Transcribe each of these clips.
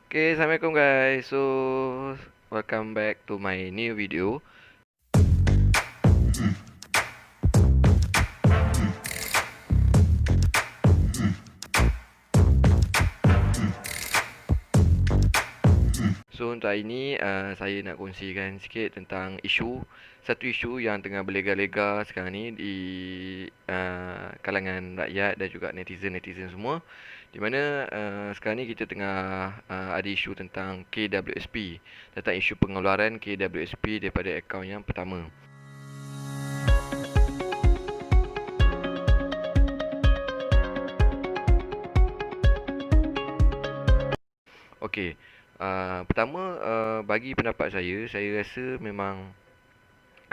Okay, Assalamualaikum guys. So, welcome back to my new video. So, untuk hari ni saya nak kongsikan sikit tentang satu isu yang tengah berlega-lega sekarang ni di kalangan rakyat dan juga netizen-netizen semua. Di mana sekarang ni kita tengah ada isu tentang KWSP, tentang isu pengeluaran KWSP daripada akaun yang pertama. Okey. Pertama, bagi pendapat saya rasa memang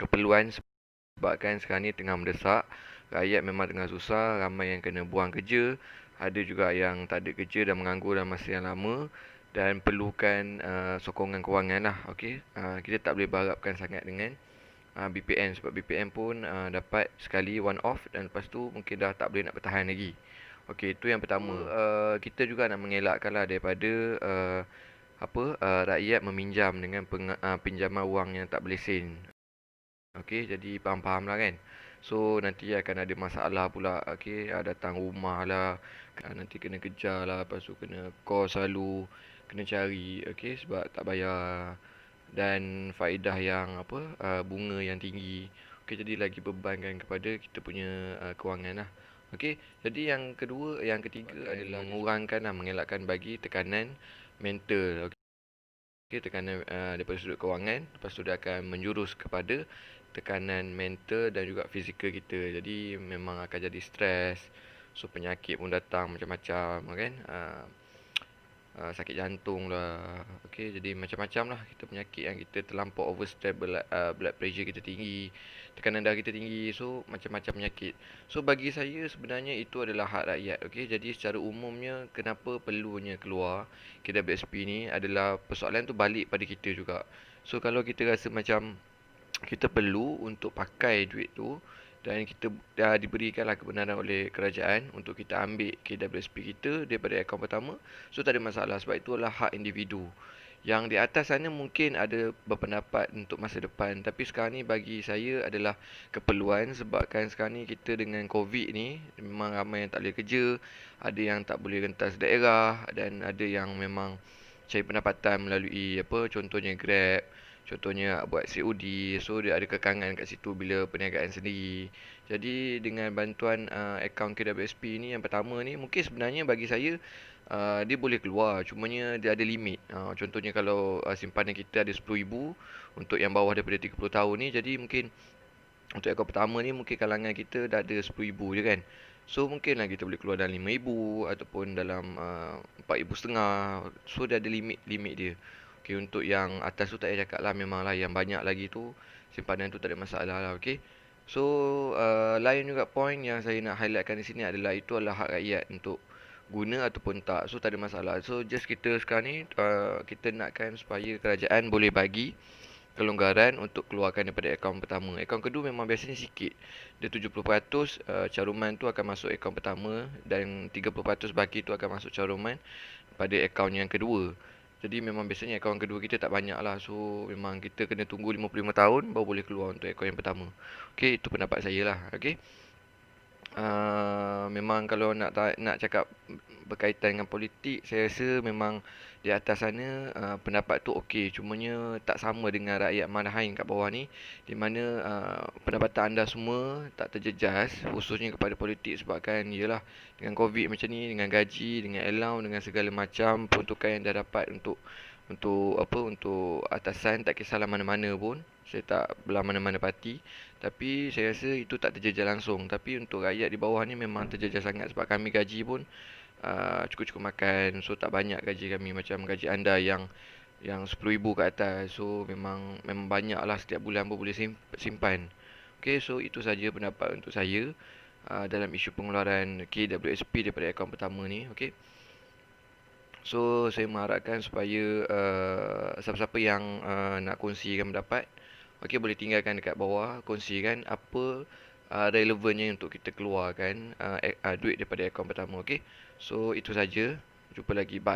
keperluan sebabkan sekarang ni tengah mendesak. Rakyat memang tengah susah, ramai yang kena buang kerja, ada juga yang tak ada kerja dan menganggur dalam masa yang lama dan perlukan sokongan kewangan lah. Okey. Kita tak boleh berharapkan sangat dengan BPN sebab BPN pun dapat sekali one off dan lepas tu mungkin dah tak boleh nak bertahan lagi. Okey, itu yang pertama. Kita juga nak mengelakkanlah daripada rakyat meminjam dengan pinjaman wang yang tak berlesen. Okey, jadi faham-faham lah kan. So nanti akan ada masalah pula. Okey, datang rumah lah, nanti kena kejar lah, lepas tu kena call selalu, kena cari. Okey, sebab tak bayar dan faedah yang bunga yang tinggi. Okey, jadi lagi bebankan kepada kita punya kewangan lah. Okey, jadi yang ketiga adalah mengurangkan lah, mengelakkan bagi tekanan mental. Okey, tekanan daripada sudut kewangan, lepas tu dia akan menjurus kepada tekanan mental dan juga fizikal kita. Jadi memang akan jadi stres. So penyakit pun datang macam-macam kan. Sakit jantung lah. Okey, jadi macam-macam lah kita penyakit yang kita terlampau overstress, blood pressure kita tinggi, tekanan darah kita tinggi. So macam-macam penyakit. So bagi saya sebenarnya itu adalah hak rakyat. Okey, jadi secara umumnya kenapa perlunya keluar KWSP ni adalah persoalan tu balik pada kita juga. So kalau kita rasa macam kita perlu untuk pakai duit tu dan kita dah diberikanlah kebenaran oleh kerajaan untuk kita ambil KWSP kita daripada akaun pertama, so tak ada masalah sebab itu adalah hak individu. Yang di atas sana mungkin ada berpendapat untuk masa depan, tapi sekarang ni bagi saya adalah keperluan sebabkan sekarang ni kita dengan COVID ni memang ramai yang tak boleh kerja, ada yang tak boleh rentas daerah dan ada yang memang cari pendapatan melalui contohnya Grab, contohnya buat COD. So dia ada kekangan kat situ bila perniagaan sendiri. Jadi dengan bantuan akaun KWSP ni yang pertama ni, mungkin sebenarnya bagi saya dia boleh keluar, cumanya dia ada limit. Contohnya kalau simpanan kita ada 10,000 untuk yang bawah daripada 30 tahun ni, jadi mungkin untuk akaun pertama ni mungkin kalangan kita dah ada 10,000 je kan. So mungkinlah kita boleh keluar dalam 5,000 ataupun dalam 4,500. So dia ada limit dia. Okey, untuk yang atas tu tak payah cakap lah, memang lah yang banyak lagi tu simpanan tu tak ada masalah lah. Okey. So lain juga point yang saya nak highlightkan di sini adalah itu adalah hak rakyat untuk guna ataupun tak. So tak ada masalah. So just kita sekarang ni kita nakkan supaya kerajaan boleh bagi kelonggaran untuk keluarkan daripada akaun pertama. Akaun kedua memang biasanya sikit. Dia 70% caruman tu akan masuk akaun pertama dan 30% baki tu akan masuk caruman pada akaun yang kedua. Jadi memang biasanya akaun kedua kita tak banyak lah. So memang kita kena tunggu 55 tahun baru boleh keluar untuk akaun yang pertama. Okey, itu pendapat saya lah. Okey. Memang kalau nak cakap berkaitan dengan politik, saya rasa memang di atas sana pendapat tu okey, cumanya tak sama dengan rakyat Manahain kat bawah ni, di mana pendapatan anda semua tak terjejas khususnya kepada politik sebabkan yalah dengan COVID macam ni, dengan gaji, dengan allowance, dengan segala macam peruntukan yang dah dapat untuk atasan, tak kisahlah mana-mana pun. Saya tak belah mana-mana parti, tapi saya rasa itu tak terjejas langsung. Tapi untuk rakyat di bawah ni memang terjejas sangat sebab kami gaji pun cukup-cukup makan. So tak banyak gaji kami macam gaji anda yang 10,000 ke atas. So memang banyak lah, setiap bulan pun boleh simpan. Okay, so itu saja pendapat untuk saya dalam isu pengeluaran KWSP daripada akaun pertama ni. Okay. So saya mengharapkan supaya siapa-siapa yang nak kongsikan pendapat, okey, boleh tinggalkan dekat bawah, kongsikan apa relevannya untuk kita keluarkan duit daripada akaun pertama. Okey. So itu saja. Jumpa lagi. Bye.